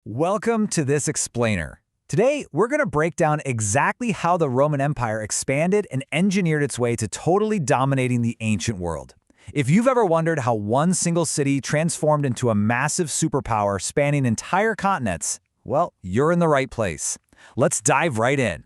Welcome to this explainer. Today, we're going to break down exactly how the Roman Empire expanded and engineered its way to totally dominating the ancient world. If you've ever wondered how one single city transformed into a massive superpower spanning entire continents, well, you're in the right place. Let's dive right in.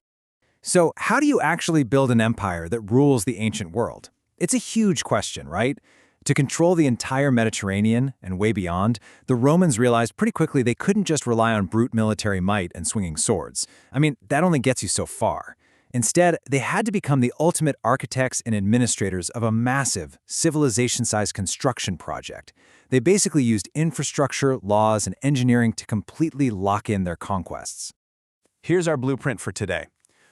So, how do you actually build an empire that rules the ancient world? It's a huge question, right? To control the entire Mediterranean and way beyond, the Romans realized pretty quickly they couldn't just rely on brute military might and swinging swords. I mean, that only gets you so far. Instead, they had to become the ultimate architects and administrators of a massive, civilization-sized construction project. They basically used infrastructure, laws, and engineering to completely lock in their conquests. Here's our blueprint for today.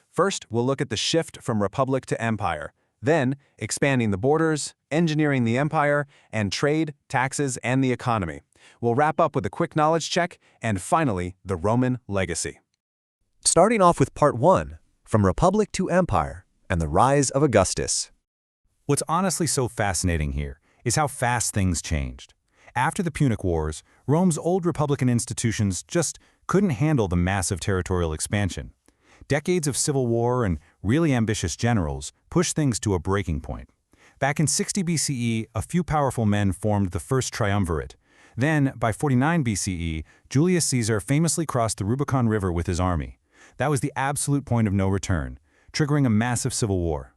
First, we'll look at the shift from republic to empire. Then, expanding the borders, engineering the empire, and trade, taxes, and the economy. We'll wrap up with a quick knowledge check, and finally, the Roman legacy. Starting off with Part 1, From Republic to Empire, and the Rise of Augustus. What's honestly so fascinating here is how fast things changed. After the Punic Wars, Rome's old republican institutions just couldn't handle the massive territorial expansion. Decades of civil war and really ambitious generals pushed things to a breaking point. Back in 60 BCE, a few powerful men formed the first triumvirate. Then, by 49 BCE, Julius Caesar famously crossed the Rubicon River with his army. That was the absolute point of no return, triggering a massive civil war.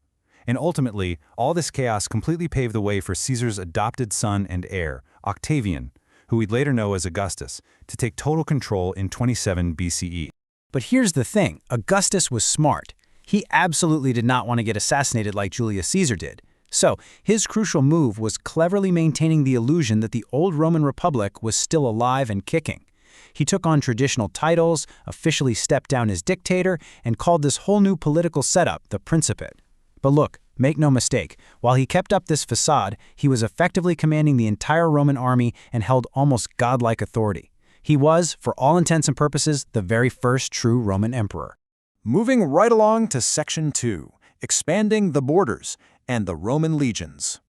And ultimately, all this chaos completely paved the way for Caesar's adopted son and heir, Octavian, who we'd later know as Augustus, to take total control in 27 BCE. But here's the thing, Augustus was smart. He absolutely did not want to get assassinated like Julius Caesar did. So, his crucial move was cleverly maintaining the illusion that the old Roman Republic was still alive and kicking. He took on traditional titles, officially stepped down as dictator, and called this whole new political setup the Principate. But look, make no mistake, while he kept up this facade, he was effectively commanding the entire Roman army and held almost godlike authority. He was, for all intents and purposes, the very first true Roman emperor. Moving right along to Section 2, Expanding the Borders and the Roman Legions.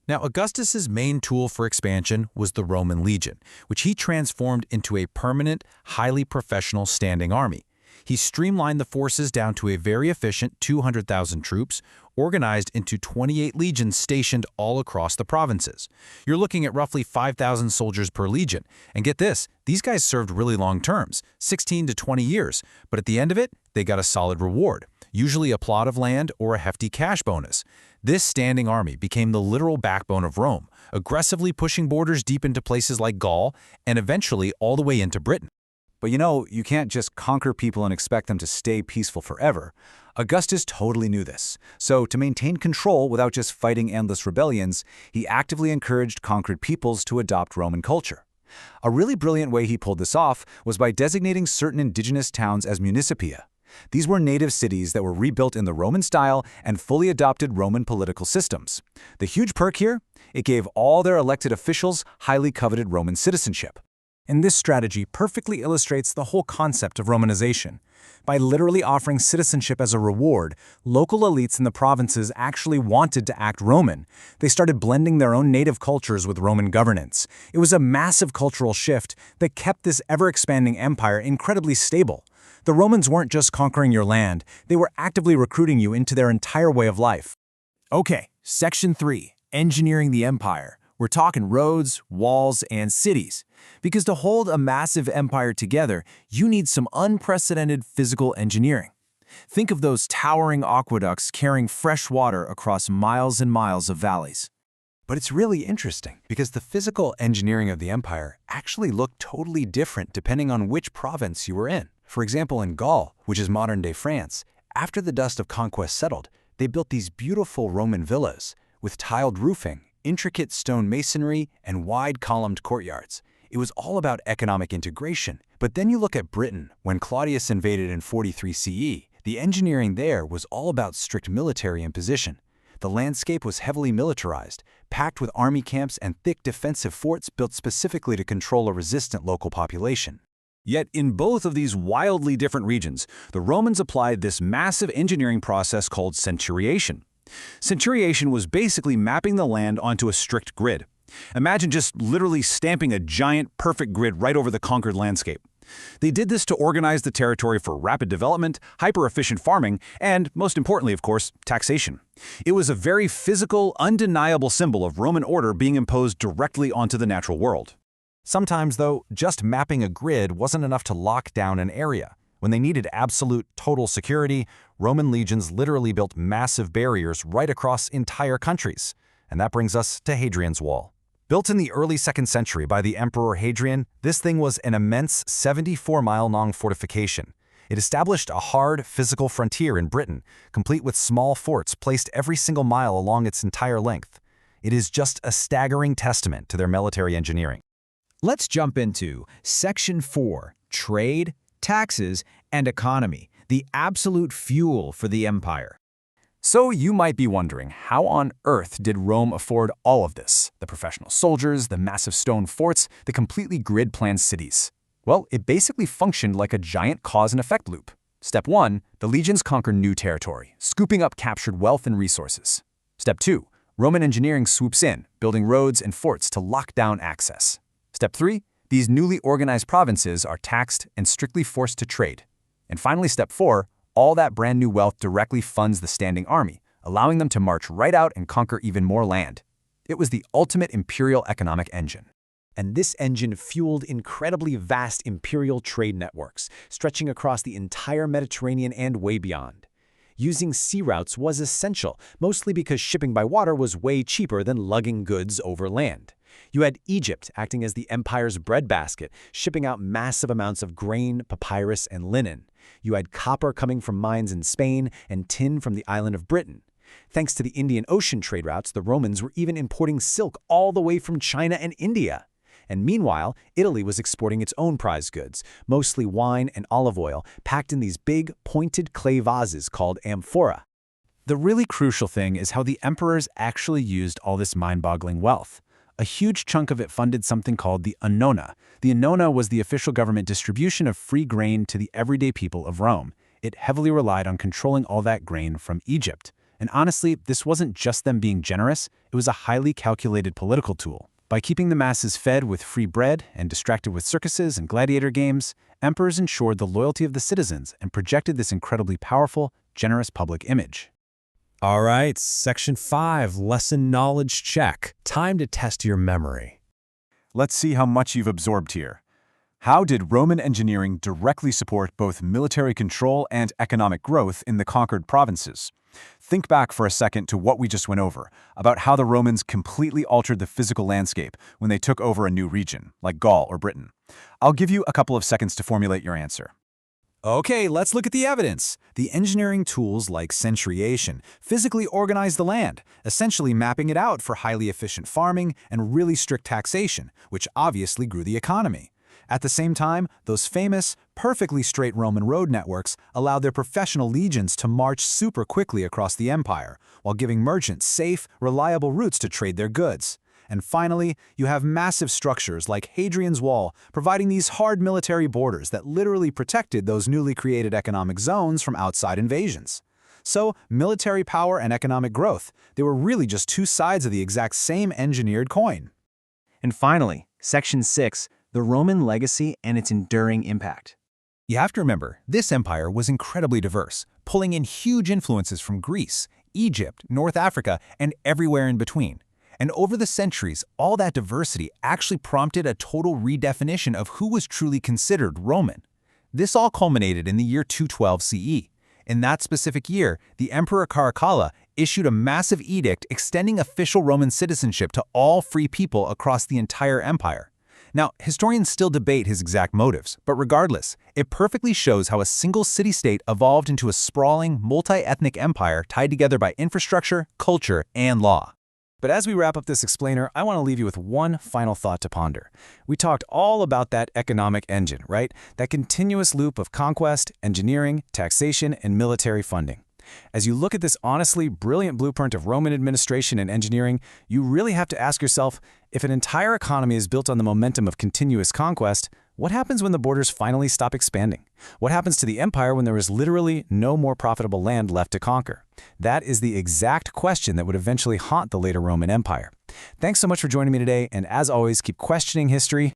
Now, Augustus's main tool for expansion was the Roman legion, which he transformed into a permanent, highly professional standing army. He streamlined the forces down to a very efficient 200,000 troops, organized into 28 legions stationed all across the provinces. You're looking at roughly 5,000 soldiers per legion. And get this, these guys served really long terms, 16 to 20 years, but at the end of it, they got a solid reward, usually a plot of land or a hefty cash bonus. This standing army became the literal backbone of Rome, aggressively pushing borders deep into places like Gaul and eventually all the way into Britain. But you can't just conquer people and expect them to stay peaceful forever. Augustus totally knew this. So, to maintain control without just fighting endless rebellions, he actively encouraged conquered peoples to adopt Roman culture. A really brilliant way he pulled this off was by designating certain indigenous towns as municipia. These were native cities that were rebuilt in the Roman style and fully adopted Roman political systems. The huge perk here? It gave all their elected officials highly coveted Roman citizenship. And this strategy perfectly illustrates the whole concept of Romanization. By literally offering citizenship as a reward, local elites in the provinces actually wanted to act Roman. They started blending their own native cultures with Roman governance. It was a massive cultural shift that kept this ever-expanding empire incredibly stable. The Romans weren't just conquering your land, they were actively recruiting you into their entire way of life. Okay, Section 3, Engineering the Empire. We're talking roads, walls, and cities. Because to hold a massive empire together, you need some unprecedented physical engineering. Think of those towering aqueducts carrying fresh water across miles and miles of valleys. But it's really interesting because the physical engineering of the empire actually looked totally different depending on which province you were in. For example, in Gaul, which is modern-day France, after the dust of conquest settled, they built these beautiful Roman villas with tiled roofing, intricate stone masonry, and wide columned courtyards. It was all about economic integration. But then you look at Britain. When Claudius invaded in 43 CE, the engineering there was all about strict military imposition. The landscape was heavily militarized, packed with army camps and thick defensive forts built specifically to control a resistant local population. Yet in both of these wildly different regions, the Romans applied this massive engineering process called centuriation. Centuriation was basically mapping the land onto a strict grid. Imagine just literally stamping a giant, perfect grid right over the conquered landscape. They did this to organize the territory for rapid development, hyper-efficient farming, and, most importantly, of course, taxation. It was a very physical, undeniable symbol of Roman order being imposed directly onto the natural world. Sometimes, though, just mapping a grid wasn't enough to lock down an area. When they needed absolute, total security, Roman legions literally built massive barriers right across entire countries. And that brings us to Hadrian's Wall. Built in the early 2nd century by the Emperor Hadrian, this thing was an immense 74-mile-long fortification. It established a hard, physical frontier in Britain, complete with small forts placed every single mile along its entire length. It is just a staggering testament to their military engineering. Let's jump into Section 4, Trade, Taxes, and Economy, the absolute fuel for the empire. So you might be wondering, how on earth did Rome afford all of this? The professional soldiers, the massive stone forts, the completely grid-planned cities. Well, it basically functioned like a giant cause and effect loop. Step 1, the legions conquer new territory, scooping up captured wealth and resources. Step 2, Roman engineering swoops in, building roads and forts to lock down access. Step 3, these newly organized provinces are taxed and strictly forced to trade. And finally, Step 4, all that brand new wealth directly funds the standing army, allowing them to march right out and conquer even more land. It was the ultimate imperial economic engine. And this engine fueled incredibly vast imperial trade networks, stretching across the entire Mediterranean and way beyond. Using sea routes was essential, mostly because shipping by water was way cheaper than lugging goods over land. You had Egypt acting as the empire's breadbasket, shipping out massive amounts of grain, papyrus, and linen. You had copper coming from mines in Spain and tin from the island of Britain. Thanks to the Indian Ocean trade routes, the Romans were even importing silk all the way from China and India. And meanwhile, Italy was exporting its own prize goods, mostly wine and olive oil, packed in these big, pointed clay vases called amphora. The really crucial thing is how the emperors actually used all this mind-boggling wealth. A huge chunk of it funded something called the annona. The annona was the official government distribution of free grain to the everyday people of Rome. It heavily relied on controlling all that grain from Egypt. And honestly, this wasn't just them being generous, it was a highly calculated political tool. By keeping the masses fed with free bread and distracted with circuses and gladiator games, emperors ensured the loyalty of the citizens and projected this incredibly powerful, generous public image. All right, Section 5, Lesson Knowledge Check. Time to test your memory. Let's see how much you've absorbed here. How did Roman engineering directly support both military control and economic growth in the conquered provinces? Think back for a second to what we just went over, about how the Romans completely altered the physical landscape when they took over a new region, like Gaul or Britain. I'll give you a couple of seconds to formulate your answer. Okay, let's look at the evidence. The engineering tools like centuriation physically organize the land, essentially mapping it out for highly efficient farming and really strict taxation, which obviously grew the economy. At the same time, those famous, perfectly straight Roman road networks allowed their professional legions to march super quickly across the empire, while giving merchants safe, reliable routes to trade their goods. And finally, you have massive structures like Hadrian's Wall, providing these hard military borders that literally protected those newly created economic zones from outside invasions. So, military power and economic growth, they were really just two sides of the exact same engineered coin. And finally, Section 6, the Roman legacy and its enduring impact. You have to remember, this empire was incredibly diverse, pulling in huge influences from Greece, Egypt, North Africa, and everywhere in between. And over the centuries, all that diversity actually prompted a total redefinition of who was truly considered Roman. This all culminated in the year 212 CE. In that specific year, the Emperor Caracalla issued a massive edict extending official Roman citizenship to all free people across the entire empire. Now, historians still debate his exact motives, but regardless, it perfectly shows how a single city-state evolved into a sprawling, multi-ethnic empire tied together by infrastructure, culture, and law. But as we wrap up this explainer, I want to leave you with one final thought to ponder. We talked all about that economic engine, right? That continuous loop of conquest, engineering, taxation, and military funding. As you look at this honestly brilliant blueprint of Roman administration and engineering, you really have to ask yourself, if an entire economy is built on the momentum of continuous conquest, what happens when the borders finally stop expanding? What happens to the empire when there is literally no more profitable land left to conquer? That is the exact question that would eventually haunt the later Roman Empire. Thanks so much for joining me today, and as always, keep questioning history